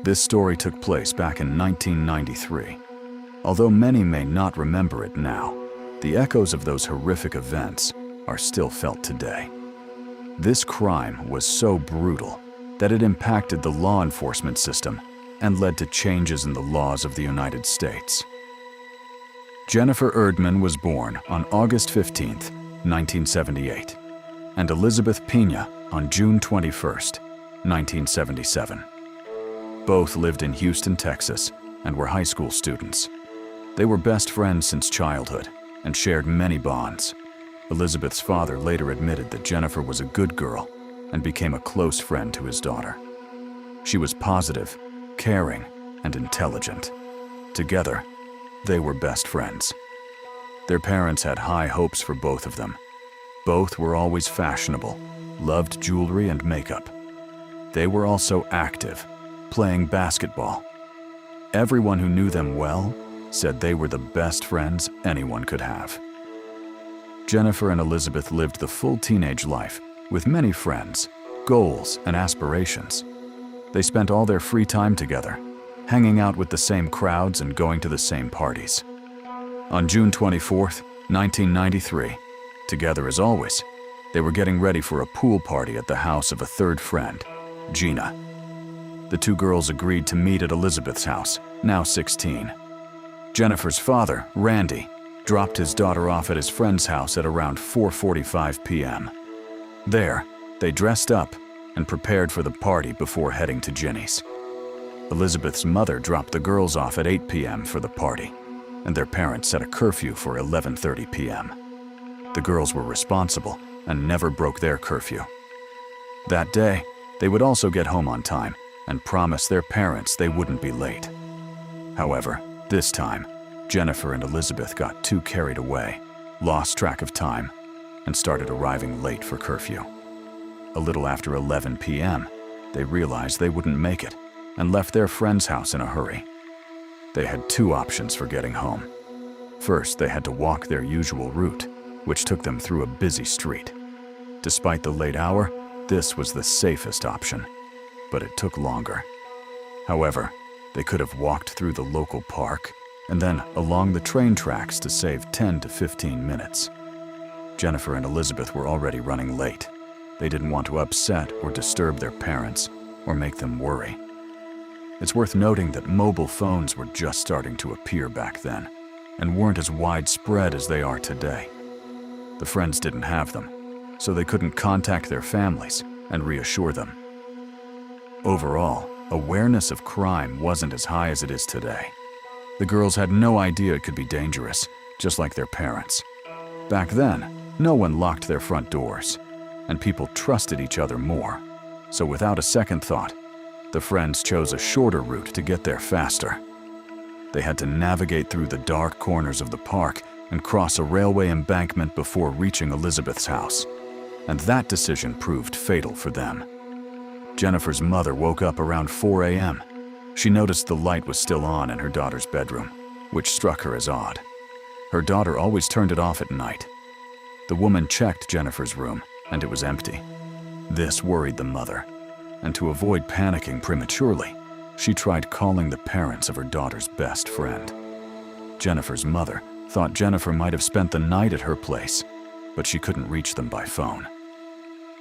This story took place back in 1993. Although many may not remember it now, the echoes of those horrific events are still felt today. This crime was so brutal that it impacted the law enforcement system and led to changes in the laws of the United States. Jennifer Ertman was born on August 15, 1978, and Elizabeth Peña on June 21, 1977. Both lived in Houston, Texas, and were high school students. They were best friends since childhood and shared many bonds. Elizabeth's father later admitted that Jennifer was a good girl and became a close friend to his daughter. She was positive, caring, and intelligent. Together, they were best friends. Their parents had high hopes for both of them. Both were always fashionable, loved jewelry and makeup. They were also active, playing basketball. Everyone who knew them well said they were the best friends anyone could have. Jennifer and Elizabeth lived the full teenage life with many friends, goals, and aspirations. They spent all their free time together, hanging out with the same crowds and going to the same parties. On June 24, 1993, together as always, they were getting ready for a pool party at the house of a third friend, Gina. The two girls agreed to meet at Elizabeth's house, now 16. Jennifer's father, Randy, dropped his daughter off at his friend's house at around 4:45 p.m. There, they dressed up and prepared for the party before heading to Ginny's. Elizabeth's mother dropped the girls off at 8 p.m. for the party, and their parents set a curfew for 11:30 p.m. The girls were responsible and never broke their curfew. That day, they would also get home on time and promise their parents they wouldn't be late. However, this time, Jennifer and Elizabeth got too carried away, lost track of time, and started arriving late for curfew. A little after 11 p.m., they realized they wouldn't make it and left their friend's house in a hurry. They had two options for getting home. First, they had to walk their usual route, which took them through a busy street. Despite the late hour, this was the safest option, but it took longer. However, they could have walked through the local park and then along the train tracks to save 10 to 15 minutes. Jennifer and Elizabeth were already running late. They didn't want to upset or disturb their parents or make them worry. It's worth noting that mobile phones were just starting to appear back then and weren't as widespread as they are today. The friends didn't have them, so they couldn't contact their families and reassure them. Overall, awareness of crime wasn't as high as it is today. The girls had no idea it could be dangerous, just like their parents. Back then, no one locked their front doors, and people trusted each other more. So without a second thought, the friends chose a shorter route to get there faster. They had to navigate through the dark corners of the park and cross a railway embankment before reaching Elizabeth's house, and that decision proved fatal for them. Jennifer's mother woke up around 4 a.m. She noticed the light was still on in her daughter's bedroom, which struck her as odd. Her daughter always turned it off at night. The woman checked Jennifer's room, and it was empty. This worried the mother, and to avoid panicking prematurely, she tried calling the parents of her daughter's best friend. Jennifer's mother thought Jennifer might have spent the night at her place, but she couldn't reach them by phone.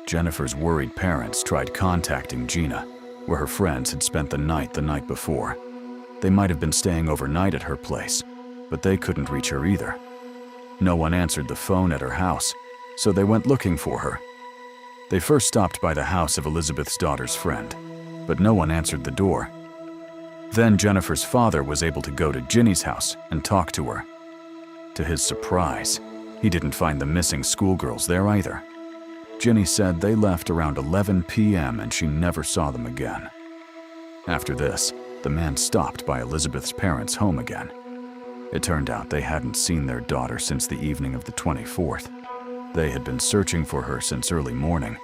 Jennifer's worried parents tried contacting Gina, where her friends had spent the night before. They might have been staying overnight at her place, but they couldn't reach her either. No one answered the phone at her house, so they went looking for her. They first stopped by the house of Elizabeth's daughter's friend, but no one answered the door. Then Jennifer's father was able to go to Ginny's house and talk to her. To his surprise, he didn't find the missing schoolgirls there either. Ginny said they left around 11 p.m. and she never saw them again. After this, the man stopped by Elizabeth's parents' home again. It turned out they hadn't seen their daughter since the evening of the 24th. They had been searching for her since early morning.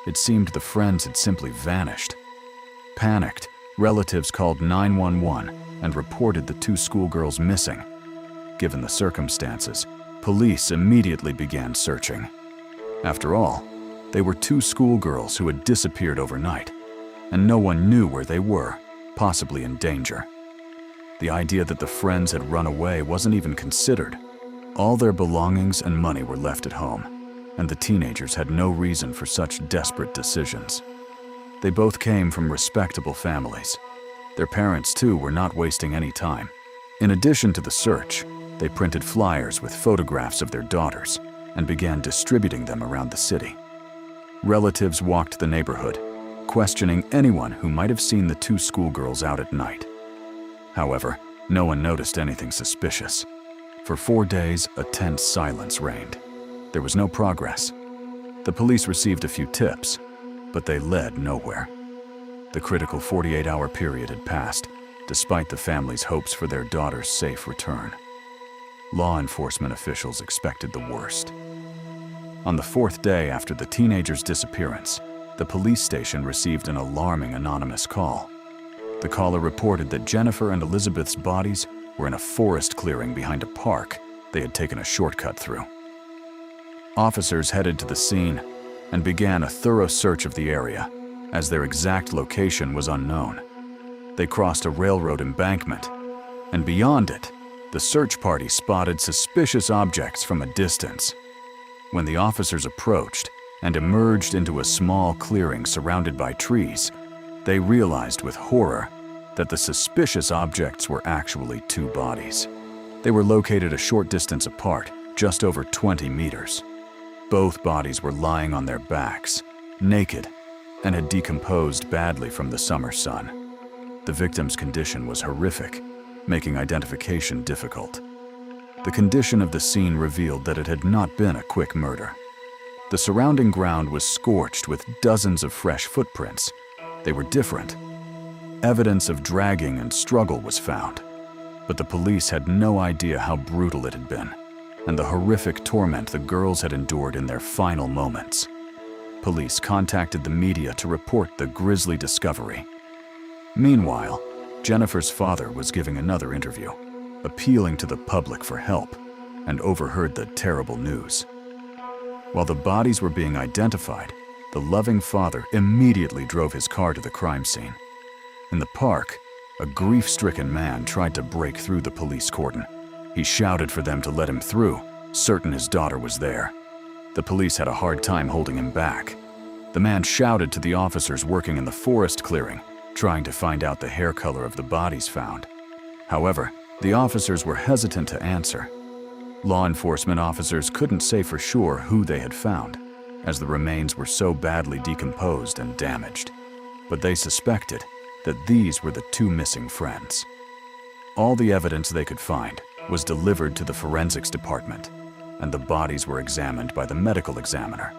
It seemed the friends had simply vanished. Panicked, relatives called 911 and reported the two schoolgirls missing. Given the circumstances, police immediately began searching. After all, they were two schoolgirls who had disappeared overnight, and no one knew where they were, possibly in danger. The idea that the friends had run away wasn't even considered. All their belongings and money were left at home, and the teenagers had no reason for such desperate decisions. They both came from respectable families. Their parents, too, were not wasting any time. In addition to the search, they printed flyers with photographs of their daughters and began distributing them around the city. Relatives walked the neighborhood, questioning anyone who might have seen the two schoolgirls out at night. However, no one noticed anything suspicious. For 4 days, a tense silence reigned. There was no progress. The police received a few tips, but they led nowhere. The critical 48-hour period had passed, despite the family's hopes for their daughter's safe return. Law enforcement officials expected the worst. On the 4th day after the teenager's disappearance, the police station received an alarming anonymous call. The caller reported that Jennifer and Elizabeth's bodies were in a forest clearing behind a park they had taken a shortcut through. Officers headed to the scene and began a thorough search of the area, as their exact location was unknown. They crossed a railroad embankment, and beyond it, the search party spotted suspicious objects from a distance. When the officers approached and emerged into a small clearing surrounded by trees, they realized with horror that the suspicious objects were actually 2 bodies. They were located a short distance apart, just over 20 meters. Both bodies were lying on their backs, naked, and had decomposed badly from the summer sun. The victim's condition was horrific, making identification difficult. The condition of the scene revealed that it had not been a quick murder. The surrounding ground was scorched with dozens of fresh footprints. They were different. Evidence of dragging and struggle was found, but the police had no idea how brutal it had been, and the horrific torment the girls had endured in their final moments. Police contacted the media to report the grisly discovery. Meanwhile, Jennifer's father was giving another interview, appealing to the public for help, and overheard the terrible news. While the bodies were being identified, the loving father immediately drove his car to the crime scene. In the park, a grief-stricken man tried to break through the police cordon. He shouted for them to let him through, certain his daughter was there. The police had a hard time holding him back. The man shouted to the officers working in the forest clearing, trying to find out the hair color of the bodies found. However, the officers were hesitant to answer. Law enforcement officers couldn't say for sure who they had found, as the remains were so badly decomposed and damaged. But they suspected that these were the 2 missing friends. All the evidence they could find was delivered to the forensics department, and the bodies were examined by the medical examiner.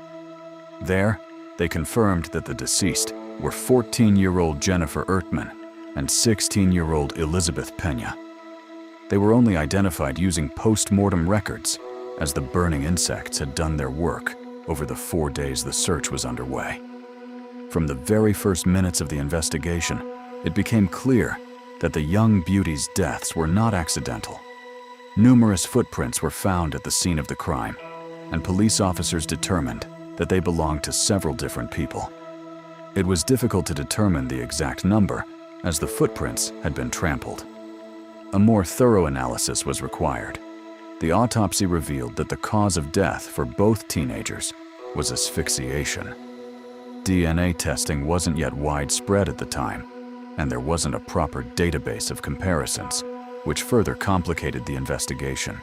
There, they confirmed that the deceased were 14-year-old Jennifer Ertman and 16-year-old Elizabeth Peña. They were only identified using post-mortem records, as the burning insects had done their work over the 4 days the search was underway. From the very first minutes of the investigation, it became clear that the young beauties' deaths were not accidental. Numerous footprints were found at the scene of the crime, and police officers determined that they belonged to several different people. It was difficult to determine the exact number, as the footprints had been trampled. A more thorough analysis was required. The autopsy revealed that the cause of death for both teenagers was asphyxiation. DNA testing wasn't yet widespread at the time, and there wasn't a proper database of comparisons, which further complicated the investigation.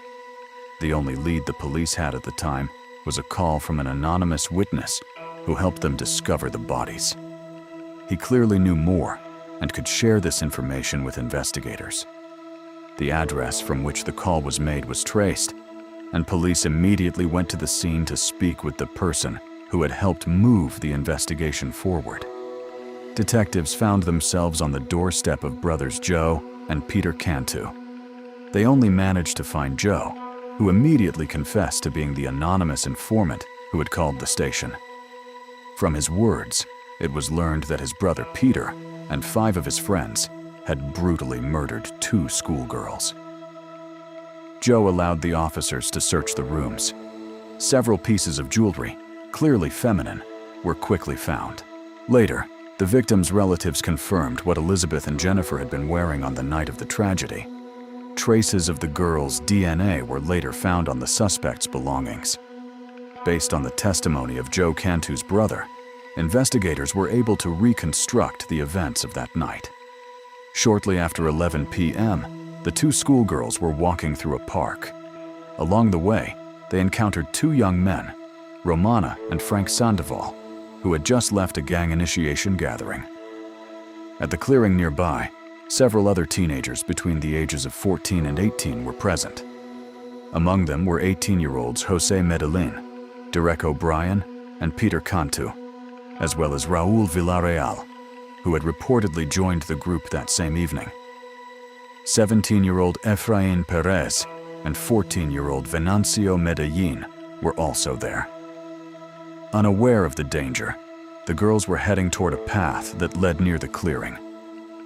The only lead the police had at the time was a call from an anonymous witness who helped them discover the bodies. He clearly knew more and could share this information with investigators. The address from which the call was made was traced, and police immediately went to the scene to speak with the person who had helped move the investigation forward. Detectives found themselves on the doorstep of brothers Joe and Peter Cantu. They only managed to find Joe, who immediately confessed to being the anonymous informant who had called the station. From his words, it was learned that his brother Peter and 5 of his friends had brutally murdered 2 schoolgirls. Joe allowed the officers to search the rooms. Several pieces of jewelry, clearly feminine, were quickly found. Later, The victims' relatives confirmed what Elizabeth and Jennifer had been wearing on the night of the tragedy. Traces of the girls' DNA were later found on the suspects' belongings. Based on the testimony of Joe Cantu's brother, investigators were able to reconstruct the events of that night. Shortly after 11 p.m., the two schoolgirls were walking through a park. Along the way, they encountered two young men, Romana and Frank Sandoval, who had just left a gang initiation gathering. At the clearing nearby, several other teenagers between the ages of 14 and 18 were present. Among them were 18-year-olds Jose Medellin, Derek O'Brien, and Peter Cantu, as well as Raul Villarreal, who had reportedly joined the group that same evening. 17-year-old Efrain Perez and 14-year-old Venancio Medellin were also there. Unaware of the danger, the girls were heading toward a path that led near the clearing.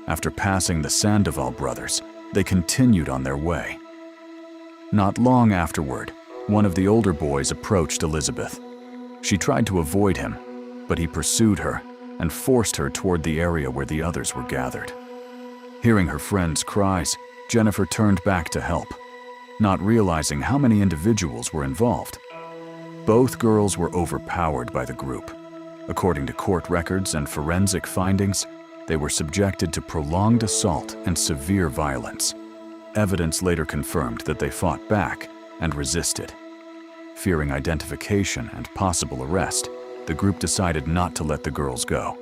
After passing the Sandoval brothers, they continued on their way. Not long afterward, one of the older boys approached Elizabeth. She tried to avoid him, but he pursued her and forced her toward the area where the others were gathered. Hearing her friend's cries, Jennifer turned back to help, not realizing how many individuals were involved. Both girls were overpowered by the group. According to court records and forensic findings, they were subjected to prolonged assault and severe violence. Evidence later confirmed that they fought back and resisted. Fearing identification and possible arrest, the group decided not to let the girls go.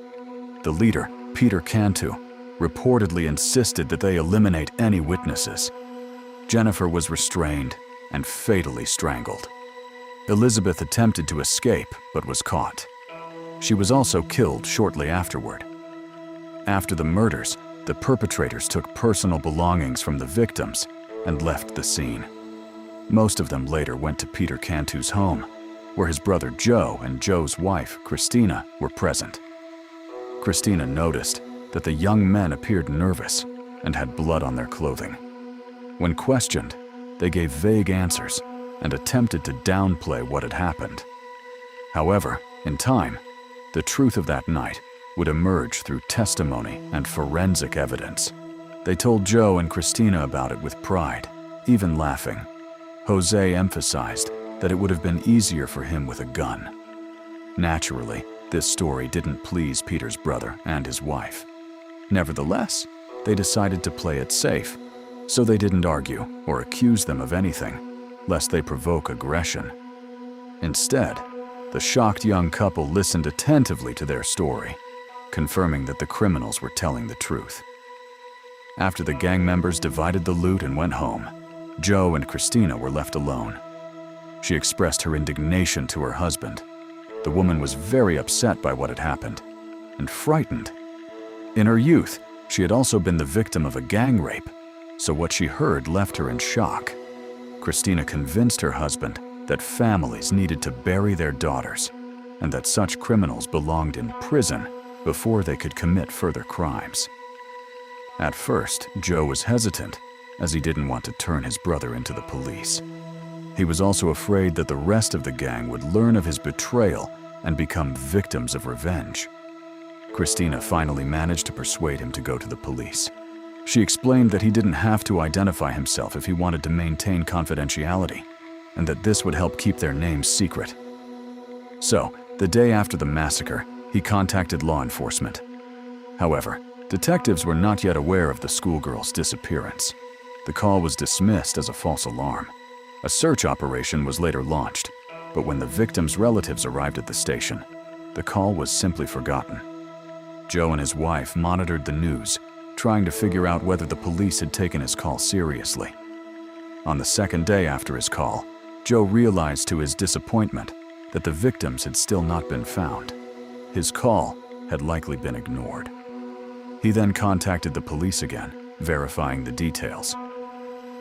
The leader, Peter Cantu, reportedly insisted that they eliminate any witnesses. Jennifer was restrained and fatally strangled. Elizabeth attempted to escape but was caught. She was also killed shortly afterward. After the murders, the perpetrators took personal belongings from the victims and left the scene. Most of them later went to Peter Cantu's home, where his brother Joe and Joe's wife, Christina, were present. Christina noticed that the young men appeared nervous and had blood on their clothing. When questioned, they gave vague answers and attempted to downplay what had happened. However, in time, the truth of that night would emerge through testimony and forensic evidence. They told Joe and Christina about it with pride, even laughing. Jose emphasized that it would have been easier for him with a gun. Naturally, this story didn't please Peter's brother and his wife. Nevertheless, they decided to play it safe, so they didn't argue or accuse them of anything, lest they provoke aggression. Instead, the shocked young couple listened attentively to their story, confirming that the criminals were telling the truth. After the gang members divided the loot and went home, Joe and Christina were left alone. She expressed her indignation to her husband. The woman was very upset by what had happened and frightened. In her youth, she had also been the victim of a gang rape, so what she heard left her in shock. Christina convinced her husband that families needed to bury their daughters and that such criminals belonged in prison before they could commit further crimes. At first, Joe was hesitant, as he didn't want to turn his brother into the police. He was also afraid that the rest of the gang would learn of his betrayal and become victims of revenge. Christina finally managed to persuade him to go to the police. She explained that he didn't have to identify himself if he wanted to maintain confidentiality, and that this would help keep their names secret. So, the day after the massacre, he contacted law enforcement. However, detectives were not yet aware of the schoolgirl's disappearance. The call was dismissed as a false alarm. A search operation was later launched, but when the victims' relatives arrived at the station, the call was simply forgotten. Joe and his wife monitored the news, trying to figure out whether the police had taken his call seriously. On the second day after his call, Joe realized to his disappointment that the victims had still not been found. His call had likely been ignored. He then contacted the police again, verifying the details.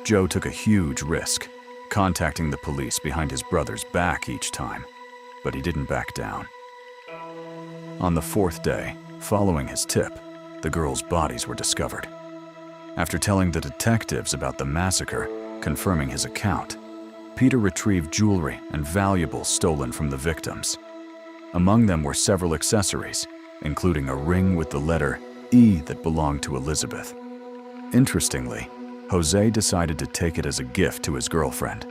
Joe took a huge risk, contacting the police behind his brother's back each time, but he didn't back down. On the fourth day, following his tip, the girls' bodies were discovered. After telling the detectives about the massacre, confirming his account, Peter retrieved jewelry and valuables stolen from the victims. Among them were several accessories, including a ring with the letter E that belonged to Elizabeth. Interestingly, Jose decided to take it as a gift to his girlfriend,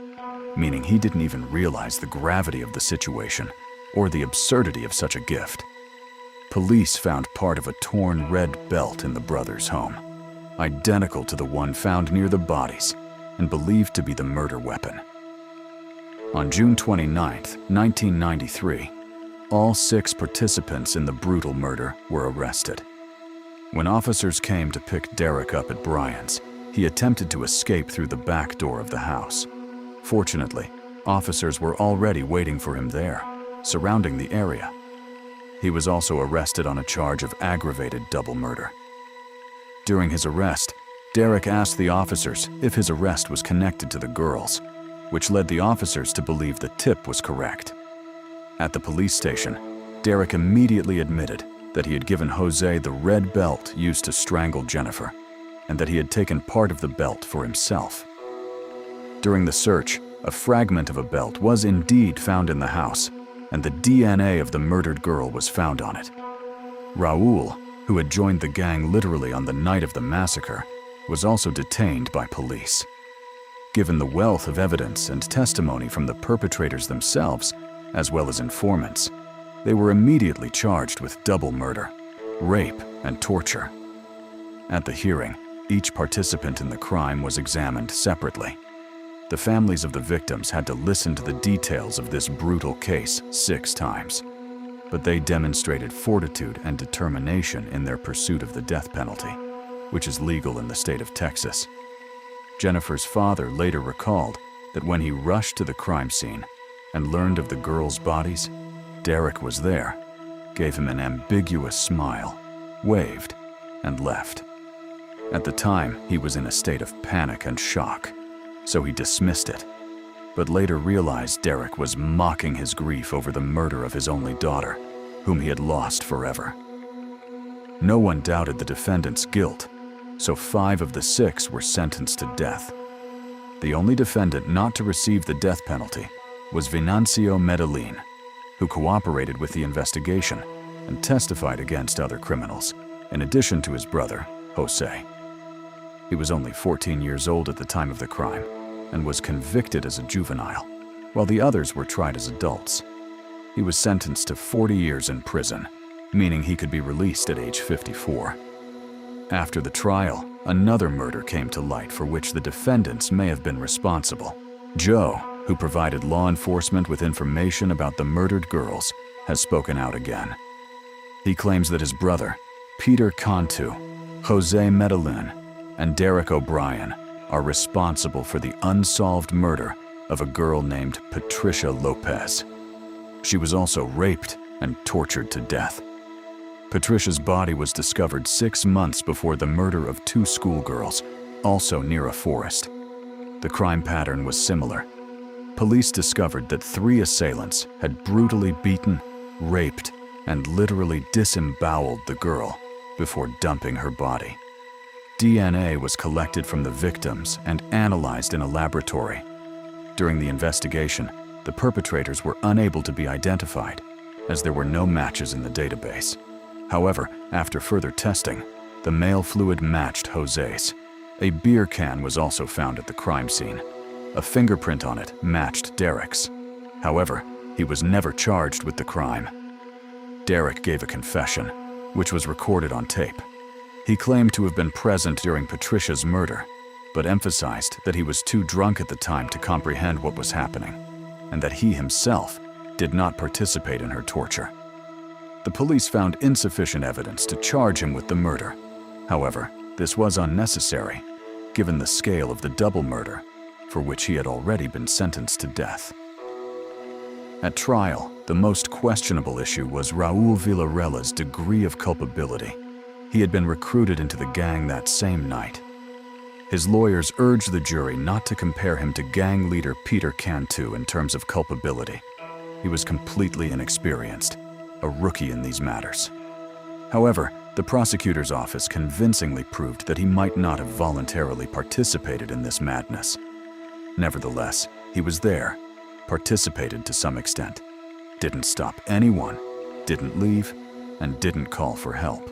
meaning he didn't even realize the gravity of the situation or the absurdity of such a gift. Police found part of a torn red belt in the brothers' home, identical to the one found near the bodies and believed to be the murder weapon. On June 29, 1993, all 6 participants in the brutal murder were arrested. When officers came to pick Derek up at Brian's, he attempted to escape through the back door of the house. Fortunately, officers were already waiting for him there, surrounding the area. He was also arrested on a charge of aggravated double murder. During his arrest, Derek asked the officers if his arrest was connected to the girls, which led the officers to believe the tip was correct. At the police station, Derek immediately admitted that he had given Jose the red belt used to strangle Jennifer, and that he had taken part of the belt for himself. During the search, a fragment of a belt was indeed found in the house, and the DNA of the murdered girl was found on it. Raul, who had joined the gang literally on the night of the massacre, was also detained by police. Given the wealth of evidence and testimony from the perpetrators themselves, as well as informants, they were immediately charged with double murder, rape, and torture. At the hearing, each participant in the crime was examined separately. The families of the victims had to listen to the details of this brutal case 6 times, but they demonstrated fortitude and determination in their pursuit of the death penalty, which is legal in the state of Texas. Jennifer's father later recalled that when he rushed to the crime scene and learned of the girls' bodies, Derek was there, gave him an ambiguous smile, waved, and left. At the time, he was in a state of panic and shock, so he dismissed it, but later realized Derek was mocking his grief over the murder of his only daughter, whom he had lost forever. No one doubted the defendant's guilt, so 5 of the 6 were sentenced to death. The only defendant not to receive the death penalty was Venancio Medellin, who cooperated with the investigation and testified against other criminals, in addition to his brother, Jose. He was only 14 years old at the time of the crime and was convicted as a juvenile, while the others were tried as adults. He was sentenced to 40 years in prison, meaning he could be released at age 54. After the trial, another murder came to light for which the defendants may have been responsible. Joe, who provided law enforcement with information about the murdered girls, has spoken out again. He claims that his brother, Peter Cantu, Jose Medellin, and Derek O'Brien are responsible for the unsolved murder of a girl named Patricia Lopez. She was also raped and tortured to death. Patricia's body was discovered 6 months before the murder of 2 schoolgirls, also near a forest. The crime pattern was similar. Police discovered that 3 assailants had brutally beaten, raped, and literally disemboweled the girl before dumping her body. DNA was collected from the victims and analyzed in a laboratory. During the investigation, the perpetrators were unable to be identified, as there were no matches in the database. However, after further testing, the male fluid matched Jose's. A beer can was also found at the crime scene. A fingerprint on it matched Derek's. However, he was never charged with the crime. Derek gave a confession, which was recorded on tape. He claimed to have been present during Patricia's murder, but emphasized that he was too drunk at the time to comprehend what was happening, and that he himself did not participate in her torture. The police found insufficient evidence to charge him with the murder. However, this was unnecessary, given the scale of the double murder, for which he had already been sentenced to death. At trial, the most questionable issue was Raul Villarella's degree of culpability. He had been recruited into the gang that same night. His lawyers urged the jury not to compare him to gang leader Peter Cantu in terms of culpability. He was completely inexperienced, a rookie in these matters. However, the prosecutor's office convincingly proved that he might not have voluntarily participated in this madness. Nevertheless, he was there, participated to some extent, didn't stop anyone, didn't leave, and didn't call for help.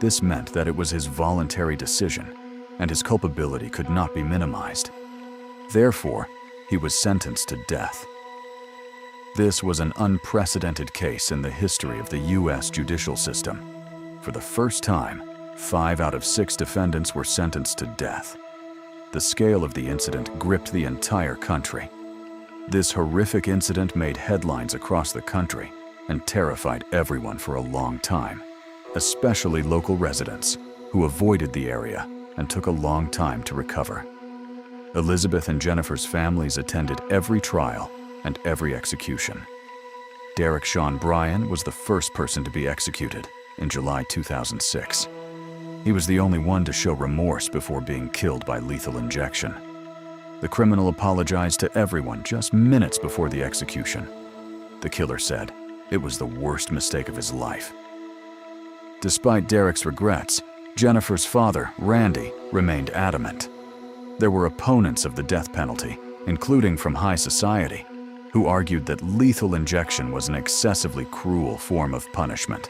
This meant that it was his voluntary decision, and his culpability could not be minimized. Therefore, he was sentenced to death. This was an unprecedented case in the history of the U.S. judicial system. For the first time, 5 out of 6 defendants were sentenced to death. The scale of the incident gripped the entire country. This horrific incident made headlines across the country and terrified everyone for a long time, especially local residents who avoided the area and took a long time to recover. Elizabeth and Jennifer's families attended every trial and every execution. Derek Sean Bryan was the first person to be executed in July 2006. He was the only one to show remorse before being killed by lethal injection. The criminal apologized to everyone just minutes before the execution. The killer said it was the worst mistake of his life. Despite Derek's regrets, Jennifer's father, Randy, remained adamant. There were opponents of the death penalty, including from high society, who argued that lethal injection was an excessively cruel form of punishment.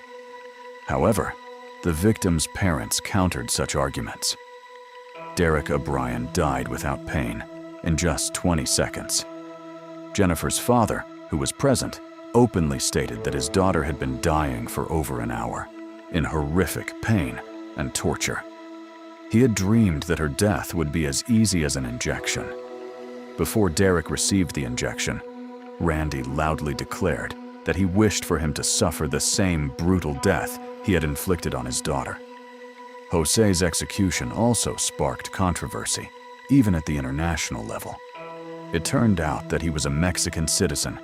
However, the victim's parents countered such arguments. Derek O'Brien died without pain in just 20 seconds. Jennifer's father, who was present, openly stated that his daughter had been dying for over an hour, in horrific pain and torture. He had dreamed that her death would be as easy as an injection. Before Derek received the injection, Randy loudly declared that he wished for him to suffer the same brutal death he had inflicted on his daughter. Jose's execution also sparked controversy, even at the international level. It turned out that he was a Mexican citizen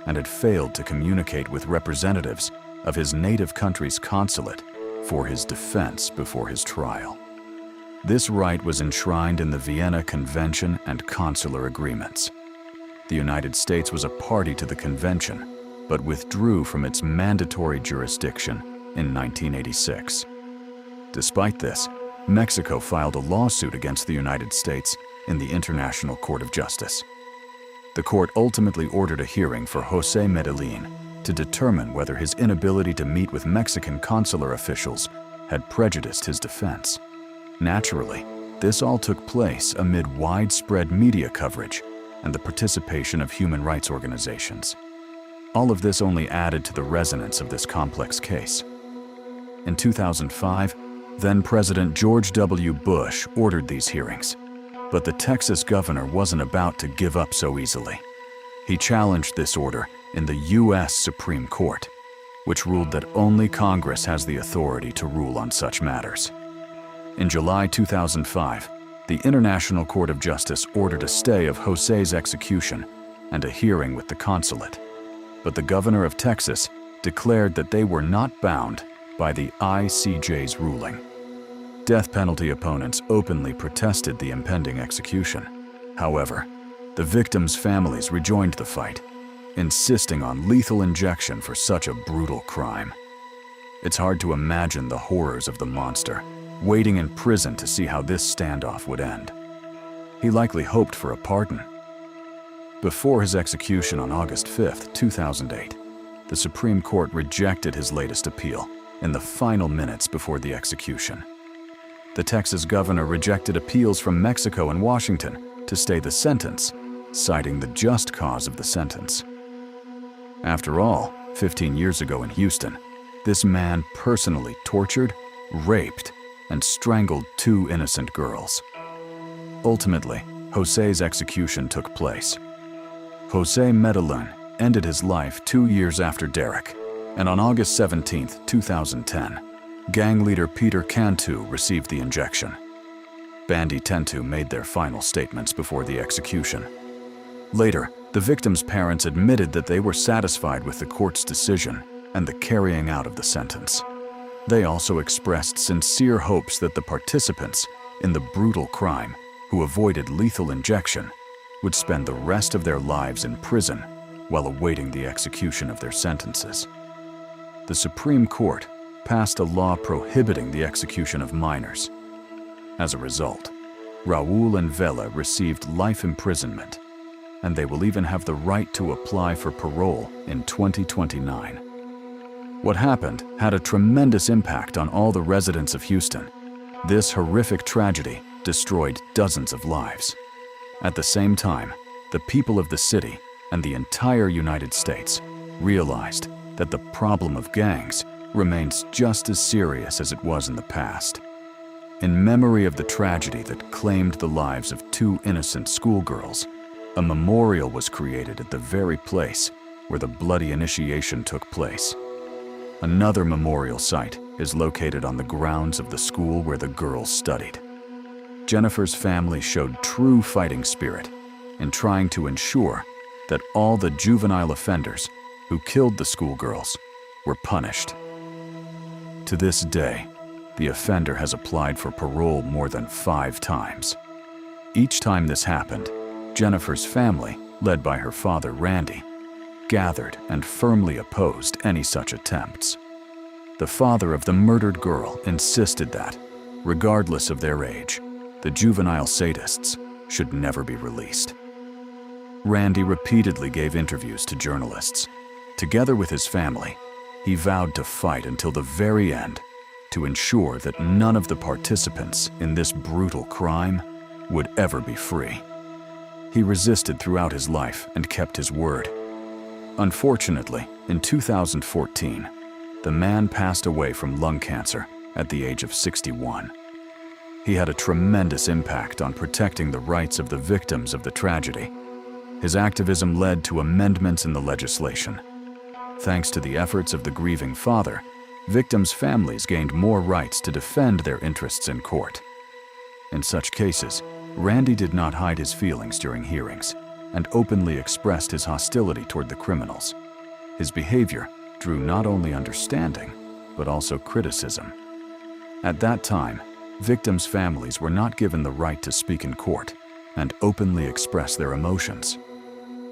and had failed to communicate with representatives of his native country's consulate for his defense before his trial. This right was enshrined in the Vienna Convention and consular agreements. The United States was a party to the convention, but withdrew from its mandatory jurisdiction in 1986. Despite this, Mexico filed a lawsuit against the United States in the International Court of Justice. The court ultimately ordered a hearing for Jose Medellin to determine whether his inability to meet with Mexican consular officials had prejudiced his defense. Naturally, this all took place amid widespread media coverage and the participation of human rights organizations. All of this only added to the resonance of this complex case. In 2005, then-President George W. Bush ordered these hearings, but the Texas governor wasn't about to give up so easily. He challenged this order in the U.S. Supreme Court, which ruled that only Congress has the authority to rule on such matters. In July 2005, the International Court of Justice ordered a stay of Jose's execution and a hearing with the consulate, but the governor of Texas declared that they were not bound by the ICJ's ruling. Death penalty opponents openly protested the impending execution. However, the victims' families rejoined the fight, insisting on lethal injection for such a brutal crime. It's hard to imagine the horrors of the monster, waiting in prison to see how this standoff would end. He likely hoped for a pardon. Before his execution on August 5, 2008, the Supreme Court rejected his latest appeal in the final minutes before the execution. The Texas governor rejected appeals from Mexico and Washington to stay the sentence, citing the just cause of the sentence. After all, 15 years ago in Houston, this man personally tortured, raped, and strangled 2 innocent girls. Ultimately, Jose's execution took place. Jose Medellin ended his life 2 years after Derek, and on August 17, 2010, gang leader Peter Cantu received the injection. Bandy Tentu made their final statements before the execution. Later, the victims' parents admitted that they were satisfied with the court's decision and the carrying out of the sentence. They also expressed sincere hopes that the participants in the brutal crime who avoided lethal injection would spend the rest of their lives in prison while awaiting the execution of their sentences. The Supreme Court passed a law prohibiting the execution of minors. As a result, Raul and Vela received life imprisonment, and they will even have the right to apply for parole in 2029. What happened had a tremendous impact on all the residents of Houston. This horrific tragedy destroyed dozens of lives. At the same time, the people of the city and the entire United States realized that the problem of gangs remains just as serious as it was in the past. In memory of the tragedy that claimed the lives of 2 innocent schoolgirls, a memorial was created at the very place where the bloody initiation took place. Another memorial site is located on the grounds of the school where the girls studied. Jennifer's family showed true fighting spirit in trying to ensure that all the juvenile offenders who killed the schoolgirls were punished. To this day, the offender has applied for parole more than 5 times. Each time this happened, Jennifer's family, led by her father Randy, gathered and firmly opposed any such attempts. The father of the murdered girl insisted that, regardless of their age, the juvenile sadists should never be released. Randy repeatedly gave interviews to journalists. Together with his family, he vowed to fight until the very end to ensure that none of the participants in this brutal crime would ever be free. He resisted throughout his life and kept his word. Unfortunately, in 2014, the man passed away from lung cancer at the age of 61. He had a tremendous impact on protecting the rights of the victims of the tragedy. His activism led to amendments in the legislation. Thanks to the efforts of the grieving father, victims' families gained more rights to defend their interests in court. In such cases, Randy did not hide his feelings during hearings and openly expressed his hostility toward the criminals. His behavior drew not only understanding, but also criticism. At that time, victims' families were not given the right to speak in court and openly express their emotions.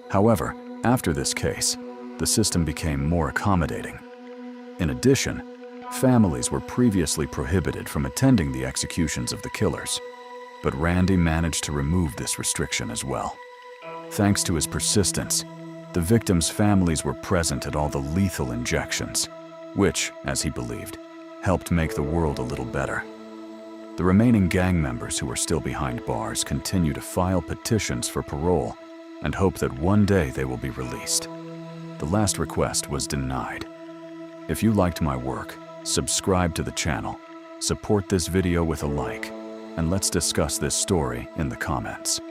However, after this case, the system became more accommodating. In addition, families were previously prohibited from attending the executions of the killers, but Randy managed to remove this restriction as well. Thanks to his persistence, the victims' families were present at all the lethal injections, which, as he believed, helped make the world a little better. The remaining gang members who are still behind bars continue to file petitions for parole and hope that one day they will be released. The last request was denied. If you liked my work, subscribe to the channel, support this video with a like, and let's discuss this story in the comments.